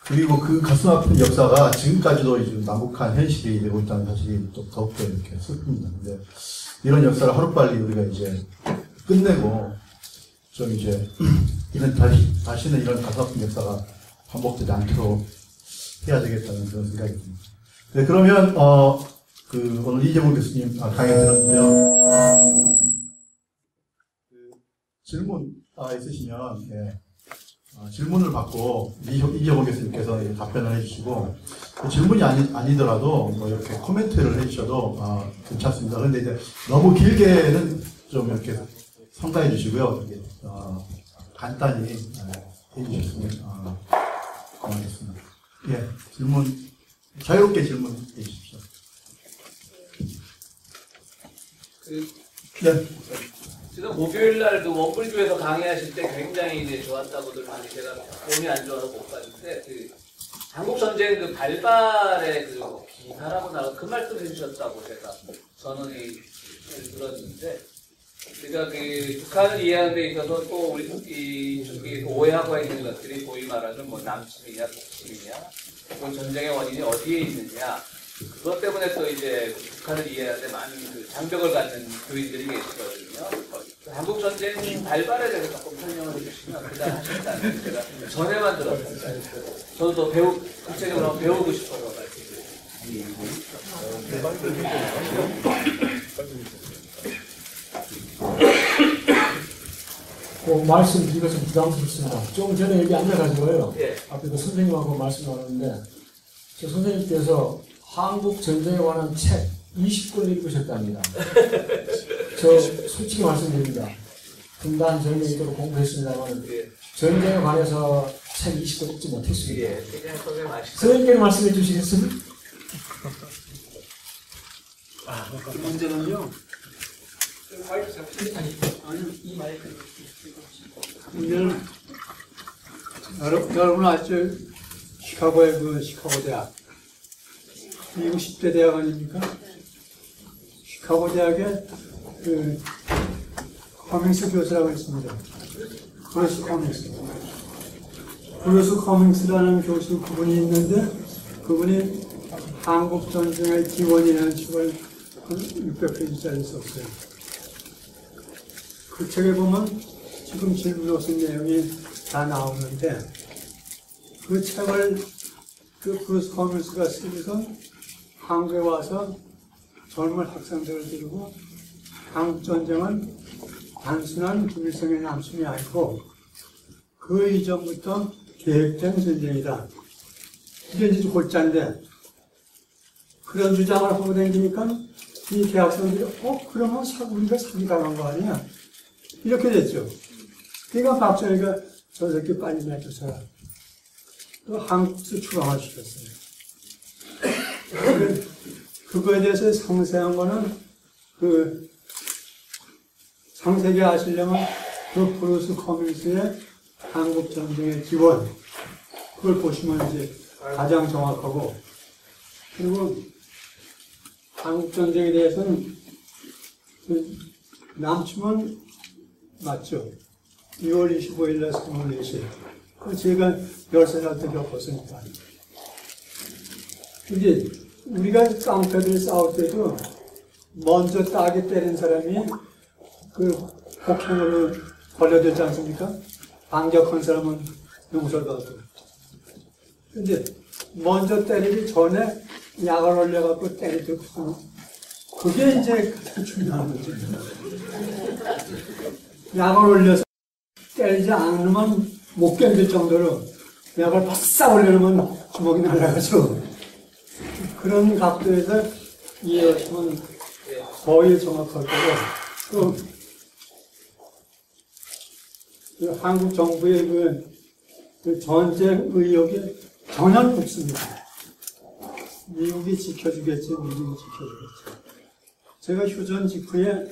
그리고 그 가슴 아픈 역사가 지금까지도 이제 난국한 현실이 되고 있다는 사실이 또 더욱더 이렇게 슬픕니다. 근데 이런 역사를 하루빨리 우리가 이제 끝내고 좀 이제 다시는 이런 가슴 아픈 역사가 반복되지 않도록 해야 되겠다는 그런 생각이 듭니다. 네, 그러면 오늘 이재봉 교수님 강의 들었고요. 질문 있으시면 예, 질문을 받고 이재봉 교수님께서 답변을 해주시고 질문이 아니더라도 뭐 이렇게 코멘트를 해주셔도 괜찮습니다. 그런데 이제 너무 길게는 좀 이렇게 삼가해 주시고요. 간단히 해주셨으면 고맙겠습니다. 예, 질문 자유롭게 질문해 주십시오. 네.
지금 목요일날 그 원불교에서 강의하실 때 굉장히 이제 좋았다고들 많이 제가 몸이 안 좋아서 못 봤는데 그 한국전쟁 그 발발의 그 기사라고 나가 그 말씀 해주셨다고 제가 전원이 들었는데 그러니까 그 북한을 이해하는 데 있어서 또 우리 이쪽이 오해하고 있는 것들이 소위 말하는 뭐 남침이냐 북침이냐 그런 전쟁의 원인이 어디에 있느냐 그것 때문에 또 이제 북한을 이해하는데 많은 그 장벽을 갖는 교인들이 계시거든요. 한국 전쟁 발발에 대해서 조금 설명을 해주시면 그날 하셨다는 제가 전에만 들었어요. 저도 더 구체적으로 배우고 싶어서 말씀드립니다.
말씀드리기가 좀 부담스럽습니다. 좀 전에 얘기 안 나가지고요.
예.
앞에 그 선생님하고 말씀 나눴는데 저 선생님께서 한국 전쟁에 관한 책 20권을 읽으셨답니다. 저 솔직히 말씀드립니다. 분단 전쟁이도록 공부했습니다만 전쟁에 관해서 책 20권 읽지 못했습니다.
예.
선생님께서 말씀해 주시겠습니까?
그 문제는요. 이 마이크. 문제는 여러분 아시죠? 시카고의 그 시카고 대학. 미국 10대 대학 아닙니까? 시카고 대학에 그 커밍스 교수라고 있습니다. 브루스 커밍스. 브루스 커밍스라는 교수 그분이 있는데 그분이 한국 전쟁의 기원이라는 책을 600페이지짜리 썼어요. 그 책에 보면 지금 질문에 쓴 내용이 다 나오는데 그 책을 그 브루스 커밍스가 쓰고서 한국에 와서 젊은 학생들을 데리고 한국 전쟁은 단순한 김일성의 남침이 아니고 그 이전부터 계획된 전쟁이다. 이게 이제 골자인데 그런 주장을 하고 다니니까 이 대학생들이 그러면 우리가 사기당한 거 아니야? 이렇게 됐죠. 그러니까 박정희가 저 새끼 빨리 내쫓아라. 또 한국에서 추방을 시켰어요. 그거에 대해서 상세한 거는 상세하게 아시려면 그 브루스 커밍스의 한국 전쟁의 기원 그걸 보시면 이제 가장 정확하고 그리고 한국 전쟁에 대해서는 남침은 맞죠. 2월 25일 날 24시. 그 제가 13살 때 겪었으니까. 이제 우리가 깡패들 싸울 때도 먼저 따게 때린 사람이 그 폭행으로 걸려들지 않습니까? 반격한 사람은 용서를 받고. 근데 먼저 때리기 전에 약을 올려갖고 때리고 그게 이제 가장 중요한 거죠. 약을 올려서 때리지 않으면 못 견딜 정도로 약을 바싹 올려놓으면 주먹이 날아가죠. 그런 각도에서 이해하시면 거의 정확할 거고 그 한국 정부의 그 전쟁 의혹이 전혀 없습니다. 미국이 지켜주겠지, 미국이 지켜주겠지. 제가 휴전 직후에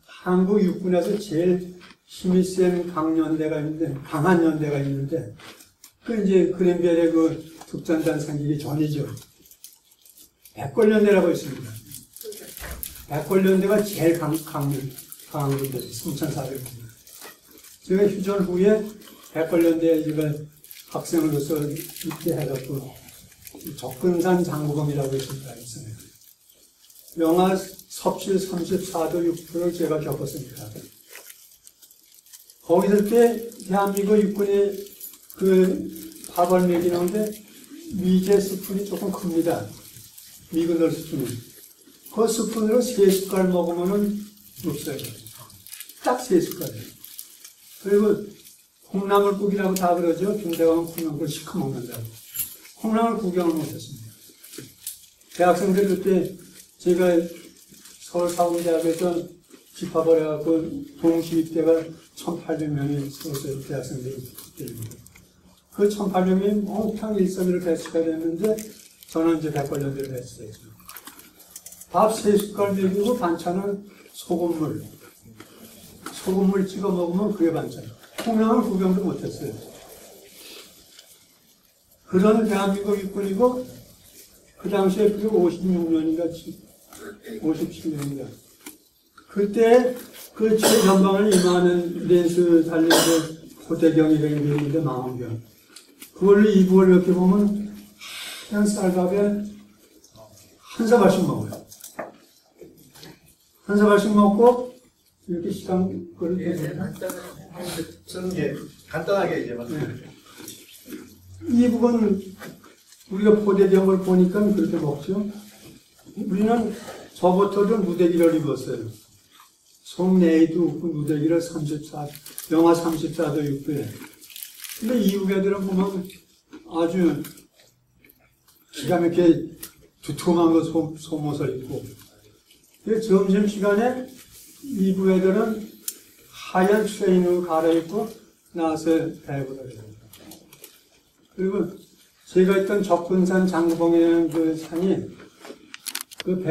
한국 육군에서 제일 힘이 센 강한 연대가 있는데, 이제 그랜벨의 그 특전단 생기기 전이죠. 백골연대라고 있습니다. 백골연대가 제일 강한 군대, 3,400명. 제가 휴전 후에 백골연대에 학생으로서 입대해갖고 접근산 장구검이라고 있습니다. 영하 섭씨 34도 6도를 제가 겪었습니다. 거기 있을 때 대한민국 육군이 밥을 먹이는데 미제 스푼이 조금 큽니다. 미군들 스푼은. 그 스푼으로 3숟갈 먹으면은 없어요. 딱 3숟갈이에요. 그리고 콩나물국이라고 다 그러죠. 군대 가면 콩나물을 시커 먹는다고. 콩나물 구경을 못했습니다. 대학생들 그때 제가 서울사범대학에서 집합을 해갖고 동시 입대가 1,800명이 서울서 대학생들이 그 1,800명이 몽땅 일선으로 배치가 됐는데 저는 이제 백골연대로 배치됐죠. 밥 3숟갈 먹이고 반찬은 소금물 찍어 먹으면 그게 반찬. 콩나물 구경도 못했어요. 그런 대한민국 육군이고 그 당시에 그게 56년인가 57년인가 그때 그 최전방을 임하는 렌스 달린 고대경이라는 게 있는데 망원경 그걸로 이북을 이렇게 보면 하얀 쌀밥에 한 사발씩 먹어요. 한 사발씩 먹고 이렇게 시간 그릇에
저는 이제 간단하게 이제
이북은 우리가 포대경을 보니까 그렇게 먹죠. 우리는 저부터도 무대기를 입었어요. 속내에도 없고 무대기를 영하 34도 6도에. 근데 이북 애들은 보면 아주 기가 막히게 두툼한 거 속옷을 입고. 점심시간에 이북 애들은 하얀 트레이닝을 갈아입고 나와서 배구를 해요. 그리고 제가 있던 접근산 장구봉이라는 그 산이 그